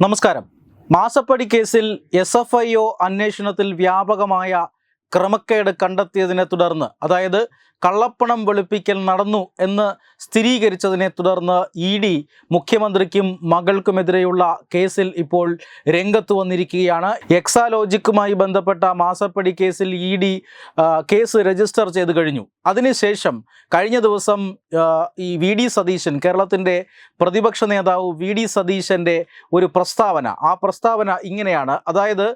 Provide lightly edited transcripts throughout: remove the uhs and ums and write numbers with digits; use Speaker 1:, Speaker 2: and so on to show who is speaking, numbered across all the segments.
Speaker 1: നമസ്കാരം. മാസപ്പടി കേസിൽ SFIO അന്വേഷണത്തിൽ വ്യാപകമായ ക്രമക്കേട് കണ്ടെത്തിയതിനെ തുടർന്ന്, അതായത് കള്ളപ്പണം വെളുപ്പിക്കൽ നടന്നു എന്ന് സ്ഥിരീകരിച്ചതിനെ തുടർന്ന് ED മുഖ്യമന്ത്രിക്കും മകൾക്കുമെതിരെയുള്ള കേസിൽ ഇപ്പോൾ രംഗത്ത് വന്നിരിക്കുകയാണ്. എക്സാലോജിക്കുമായി ബന്ധപ്പെട്ട മാസപ്പടി കേസിൽ ED കേസ് രജിസ്റ്റർ ചെയ്ത് കഴിഞ്ഞു. അതിനുശേഷം കഴിഞ്ഞ ദിവസം ഈ VD സതീശൻ, കേരളത്തിൻ്റെ പ്രതിപക്ഷ നേതാവ് VD സതീശൻ്റെ ഒരു പ്രസ്താവന, ആ പ്രസ്താവന ഇങ്ങനെയാണ്. അതായത്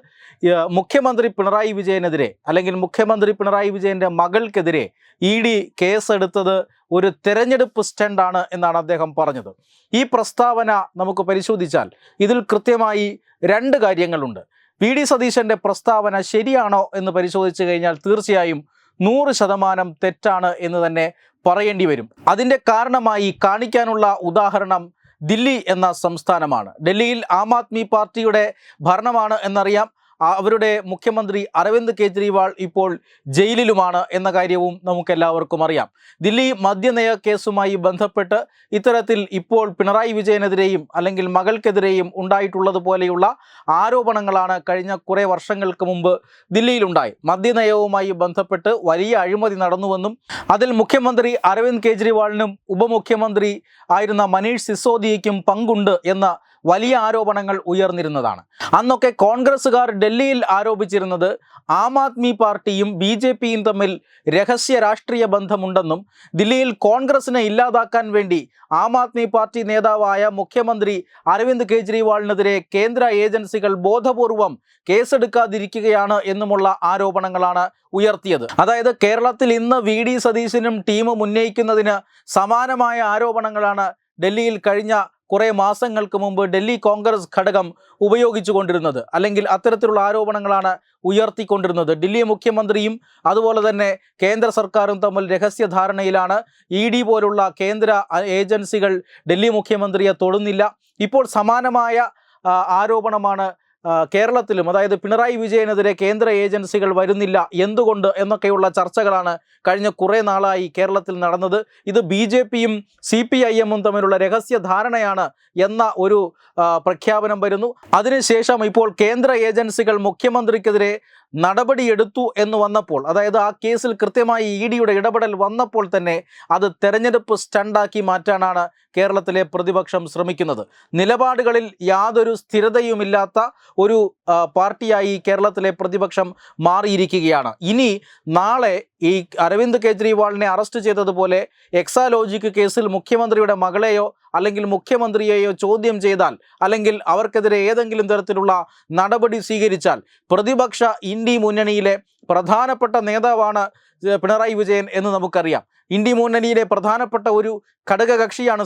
Speaker 1: മുഖ്യമന്ത്രി പിണറായി വിജയനെതിരെ, അല്ലെങ്കിൽ മുഖ്യമന്ത്രി പിണറായി വിജയൻ്റെ മകൾക്കെതിരെ ED കേസെടുത്തത് ഒരു തെരഞ്ഞെടുപ്പ് സ്റ്റണ്ടാണ് എന്നാണ് അദ്ദേഹം പറഞ്ഞത്. ഈ പ്രസ്താവന നമുക്ക് പരിശോധിച്ചാൽ ഇതിൽ കൃത്യമായി രണ്ട് കാര്യങ്ങളുണ്ട്. VD സതീശൻ്റെ പ്രസ്താവന ശരിയാണോ എന്ന് പരിശോധിച്ചു കഴിഞ്ഞാൽ തീർച്ചയായും 100% തെറ്റാണ് എന്ന് തന്നെ പറയേണ്ടി വരും. അതിൻ്റെ കാരണമായി കാണിക്കാനുള്ള ഉദാഹരണം ദില്ലി എന്ന സംസ്ഥാനമാണ്. ഡൽഹിയിൽ ആം ആദ്മി പാർട്ടിയുടെ ഭരണമാണ് എന്നറിയാം. അവരുടെ മുഖ്യമന്ത്രി അരവിന്ദ് കെജ്രിവാൾ ഇപ്പോൾ ജയിലിലുമാണ് എന്ന കാര്യവും നമുക്കെല്ലാവർക്കും അറിയാം. ദില്ലി മദ്യനയ കേസുമായി ബന്ധപ്പെട്ട് ഇത്തരത്തിൽ ഇപ്പോൾ പിണറായി വിജയനെതിരെയും അല്ലെങ്കിൽ മകൾക്കെതിരെയും ഉണ്ടായിട്ടുള്ളതുപോലെയുള്ള ആരോപണങ്ങളാണ് കഴിഞ്ഞ കുറേ വർഷങ്ങൾക്ക് മുമ്പ് ദില്ലിയിലുണ്ടായി. മദ്യനയവുമായി ബന്ധപ്പെട്ട് വലിയ അഴിമതി നടന്നുവെന്നും അതിൽ മുഖ്യമന്ത്രി അരവിന്ദ് കെജ്രിവാളിനും ഉപമുഖ്യമന്ത്രി ആയിരുന്ന മനീഷ് സിസോദിയയ്ക്കും പങ്കുണ്ട് എന്ന വലിയ ആരോപണങ്ങൾ ഉയർന്നിരുന്നതാണ്. അന്നൊക്കെ കോൺഗ്രസ്സുകാർ ഡൽഹിയിൽ ആരോപിച്ചിരുന്നത് ആം ആദ്മി പാർട്ടിയും BJPയും തമ്മിൽ രഹസ്യ രാഷ്ട്രീയ ബന്ധമുണ്ടെന്നും ദില്ലിയിൽ കോൺഗ്രസിനെ ഇല്ലാതാക്കാൻ വേണ്ടി ആം ആദ്മി പാർട്ടി നേതാവായ മുഖ്യമന്ത്രി അരവിന്ദ് കെജ്രിവാളിനെതിരെ കേന്ദ്ര ഏജൻസികൾ ബോധപൂർവം കേസെടുക്കാതിരിക്കുകയാണ് എന്നുമുള്ള ആരോപണങ്ങളാണ് ഉയർത്തിയത്. അതായത് കേരളത്തിൽ ഇന്ന് VD സതീശനും ടീമും ഉന്നയിക്കുന്നതിന് സമാനമായ ആരോപണങ്ങളാണ് ഡൽഹിയിൽ കഴിഞ്ഞ കുറേ മാസങ്ങൾക്ക് മുമ്പ് ഡൽഹി കോൺഗ്രസ് ഘടകം ഉപയോഗിച്ചു കൊണ്ടിരുന്നത്, അല്ലെങ്കിൽ അത്തരത്തിലുള്ള ആരോപണങ്ങളാണ് ഉയർത്തിക്കൊണ്ടിരുന്നത്. ഡൽഹി മുഖ്യമന്ത്രിയും അതുപോലെ തന്നെ കേന്ദ്ര സർക്കാരും തമ്മിൽ രഹസ്യ ധാരണയിലാണ്. ED പോലുള്ള കേന്ദ്ര ഏജൻസികൾ ഡൽഹി മുഖ്യമന്ത്രിയെ തൊടുന്നില്ല. ഇപ്പോൾ സമാനമായ ആരോപണമാണ് കേരളത്തിലും, അതായത് പിണറായി വിജയനെതിരെ കേന്ദ്ര ഏജൻസികൾ വരുന്നില്ല എന്തുകൊണ്ട് എന്നൊക്കെയുള്ള ചർച്ചകളാണ് കഴിഞ്ഞ കുറേ നാളായി കേരളത്തിൽ നടന്നത്. ഇത് BJPയും CPIMും തമ്മിലുള്ള രഹസ്യ ധാരണയാണ് എന്ന ഒരു പ്രഖ്യാപനം വരുന്നു. അതിനുശേഷം ഇപ്പോൾ കേന്ദ്ര ഏജൻസികൾ മുഖ്യമന്ത്രിക്കെതിരെ നടപടിയെടുത്തു എന്ന് വന്നപ്പോൾ, അതായത് ആ കേസിൽ കൃത്യമായി EDയുടെ ഇടപെടൽ വന്നപ്പോൾ തന്നെ അത് തെരഞ്ഞെടുപ്പ് സ്റ്റണ്ടാക്കി മാറ്റാനാണ് കേരളത്തിലെ പ്രതിപക്ഷം ശ്രമിക്കുന്നത്. നിലപാടുകളിൽ യാതൊരു സ്ഥിരതയുമില്ലാത്ത ഒരു പാർട്ടിയായി കേരളത്തിലെ പ്രതിപക്ഷം മാറിയിരിക്കുകയാണ്. ഇനി നാളെ ഈ അരവിന്ദ് കെജ്രിവാളിനെ അറസ്റ്റ് ചെയ്തതുപോലെ എക്സാലോജിക് കേസിൽ മുഖ്യമന്ത്രിയുടെ മകളെയോ അല്ലെങ്കിൽ മുഖ്യമന്ത്രിയെയോ ചോദ്യം ചെയ്താൽ, അല്ലെങ്കിൽ അവർക്കെതിരെ ഏതെങ്കിലും തരത്തിലുള്ള നടപടി സ്വീകരിച്ചാൽ, പ്രതിപക്ഷ ഇന്ത്യ മുന്നണിയിലെ പ്രധാനപ്പെട്ട നേതാവാണ് പിണറായി വിജയൻ എന്ന് നമുക്കറിയാം. ഇന്ത്യ മുന്നണിയിലെ പ്രധാനപ്പെട്ട ഒരു ഘടകകക്ഷിയാണ്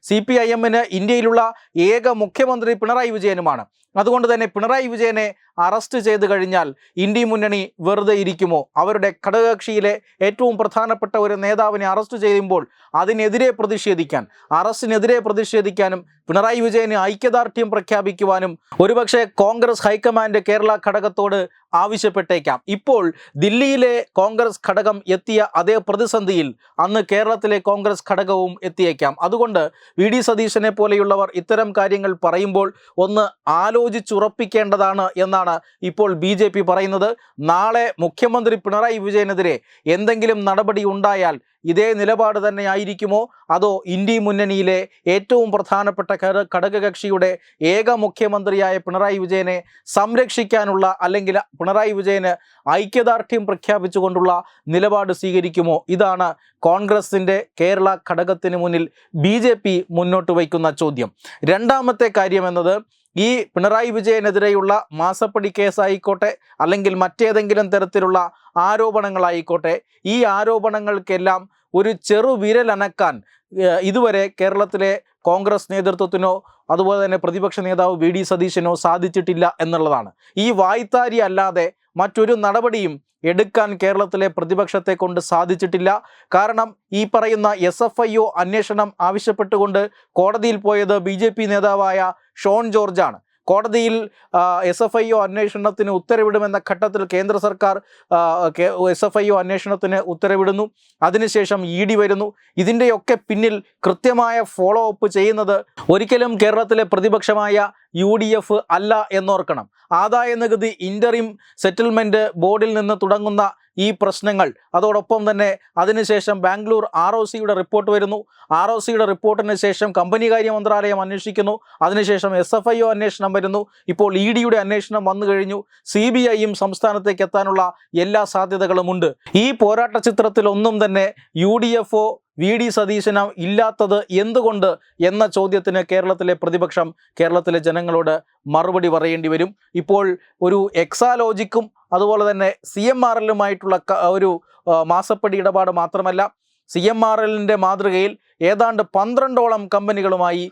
Speaker 1: CPIMന് ഇന്ത്യയിലുള്ള ഏക മുഖ്യമന്ത്രി പിണറായി വിജയനുമാണ്. അതുകൊണ്ട് തന്നെ പിണറായി വിജയനെ അറസ്റ്റ് ചെയ്ത് കഴിഞ്ഞാൽ ഇന്ത്യ മുന്നണി വെറുതെ ഇരിക്കുമോ? അവരുടെ ഘടകകക്ഷിയിലെ ഏറ്റവും പ്രധാനപ്പെട്ട ഒരു നേതാവിനെ അറസ്റ്റ് ചെയ്യുമ്പോൾ അതിനെതിരെ പ്രതിഷേധിക്കാൻ, അറസ്റ്റിനെതിരെ പ്രതിഷേധിക്കാനും പിണറായി വിജയന് ഐക്യദാർഢ്യം പ്രഖ്യാപിക്കുവാനും ഒരുപക്ഷെ കോൺഗ്രസ് ഹൈക്കമാൻഡ് കേരള ഘടകത്തോട് ആവശ്യപ്പെട്ടേക്കാം. ഇപ്പോൾ ദില്ലിയിലെ കോൺഗ്രസ് ഘടകം എത്തിയ അതേ പ്രതിസന്ധിയിൽ അന്ന് കേരളത്തിലെ കോൺഗ്രസ് ഘടകവും എത്തിയേക്കാം. അതുകൊണ്ട് VD സതീശനെ പോലെയുള്ളവർ ഇത്തരം കാര്യങ്ങൾ പറയുമ്പോൾ ഒന്ന് ആലോചിച്ചുറപ്പിക്കേണ്ടതാണ് എന്നാണ് ഇപ്പോൾ BJP പറയുന്നത്. നാളെ മുഖ്യമന്ത്രി പിണറായി വിജയനെതിരെ എന്തെങ്കിലും നടപടി ഉണ്ടായാൽ ഇതേ നിലപാട് തന്നെ ആയിരിക്കുമോ? അതോ ഇന്ത്യ മുന്നണിയിലെ ഏറ്റവും പ്രധാനപ്പെട്ട ഘടകകക്ഷിയുടെ ഏക മുഖ്യമന്ത്രിയായ പിണറായി വിജയനെ സംരക്ഷിക്കാനുള്ള, അല്ലെങ്കിൽ പിണറായി വിജയന് ഐക്യദാർഢ്യം പ്രഖ്യാപിച്ചുകൊണ്ടുള്ള നിലപാട് സ്വീകരിക്കുമോ? ഇതാണ് കോൺഗ്രസിൻ്റെ കേരള ഘടകത്തിന് മുന്നിൽ BJP മുന്നോട്ട് വയ്ക്കുന്ന ചോദ്യം. രണ്ടാമത്തെ കാര്യം എന്നത്, ഈ പിണറായി വിജയനെതിരെയുള്ള മാസപ്പടി കേസായിക്കോട്ടെ അല്ലെങ്കിൽ മറ്റേതെങ്കിലും തരത്തിലുള്ള ആരോപണങ്ങളായിക്കോട്ടെ, ഈ ആരോപണങ്ങൾക്കെല്ലാം ഒരു ചെറുവിരലനക്കാൻ ഇതുവരെ കേരളത്തിലെ കോൺഗ്രസ് നേതൃത്വത്തിനോ അതുപോലെ തന്നെ പ്രതിപക്ഷ നേതാവ് VD സതീശനോ സാധിച്ചിട്ടില്ല എന്നുള്ളതാണ്. ഈ വായ്ത്താരി അല്ലാതെ മറ്റൊരു നടപടിയും എടുക്കാൻ കേരളത്തിലെ പ്രതിപക്ഷത്തെ കൊണ്ട് സാധിച്ചിട്ടില്ല. കാരണം ഈ പറയുന്ന SFIO അന്വേഷണം ആവശ്യപ്പെട്ടുകൊണ്ട് കോടതിയിൽ പോയത് BJP നേതാവായ ഷോൺ ജോർജാണ്. കോടതിയിൽ SFIO അന്വേഷണത്തിന് ഉത്തരവിടുമെന്ന ഘട്ടത്തിൽ കേന്ദ്ര സർക്കാർ SFIO അന്വേഷണത്തിന് ഉത്തരവിടുന്നു. അതിനുശേഷം ED വരുന്നു. ഇതിൻ്റെയൊക്കെ പിന്നിൽ കൃത്യമായ ഫോളോ അപ്പ് ചെയ്യുന്നത് ഒരിക്കലും കേരളത്തിലെ പ്രതിപക്ഷമായ UDF അല്ല എന്നോർക്കണം. ആദായ നികുതി ഇൻ്ററിം സെറ്റിൽമെൻറ്റ് ബോർഡിൽ നിന്ന് തുടങ്ങുന്ന ഈ പ്രശ്നങ്ങൾ, അതോടൊപ്പം തന്നെ അതിനുശേഷം ബാംഗ്ലൂർ ROCയുടെ റിപ്പോർട്ട് വരുന്നു. ROCയുടെ റിപ്പോർട്ടിന് ശേഷം കമ്പനികാര്യ മന്ത്രാലയം അന്വേഷിക്കുന്നു. അതിനുശേഷം SFIO അന്വേഷണം വരുന്നു. ഇപ്പോൾ EDയുടെ അന്വേഷണം വന്നു കഴിഞ്ഞു. CBIയും സംസ്ഥാനത്തേക്ക് എത്താനുള്ള എല്ലാ സാധ്യതകളുമുണ്ട്. ഈ പോരാട്ട ചിത്രത്തിലൊന്നും തന്നെ UDFO VD സതീശനോ ഇല്ലാത്തത് എന്തുകൊണ്ട് എന്ന ചോദ്യത്തിന് കേരളത്തിലെ പ്രതിപക്ഷം കേരളത്തിലെ ജനങ്ങളോട് മറുപടി പറയേണ്ടി വരും. ഇപ്പോൾ ഒരു എക്സാലോജിക്കും അതുപോലെ തന്നെ CMRLുമായിട്ടുള്ള ഒരു മാസപ്പടി ഇടപാട് മാത്രമല്ല, CMRLൻ്റെ മാതൃകയിൽ ഏതാണ്ട് 12ഓളം കമ്പനികളുമായി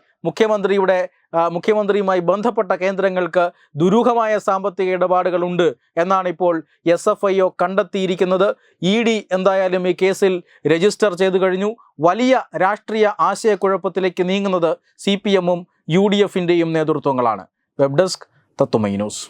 Speaker 1: മുഖ്യമന്ത്രിയുമായി ബന്ധപ്പെട്ട കേന്ദ്രങ്ങൾക്ക് ദുരൂഹമായ സാമ്പത്തിക ഇടപാടുകളുണ്ട് എന്നാണ് ഇപ്പോൾ SFIO കണ്ടെത്തിയിരിക്കുന്നത്. ED എന്തായാലും ഈ കേസിൽ രജിസ്റ്റർ ചെയ്തു കഴിഞ്ഞു. വലിയ രാഷ്ട്രീയ ആശയക്കുഴപ്പത്തിലേക്ക് നീങ്ങുന്നത് CPMഉം UDFൻ്റെയും നേതൃത്വങ്ങളാണ്. വെബ് ഡെസ്ക് തത്വമൈ ന്യൂസ്.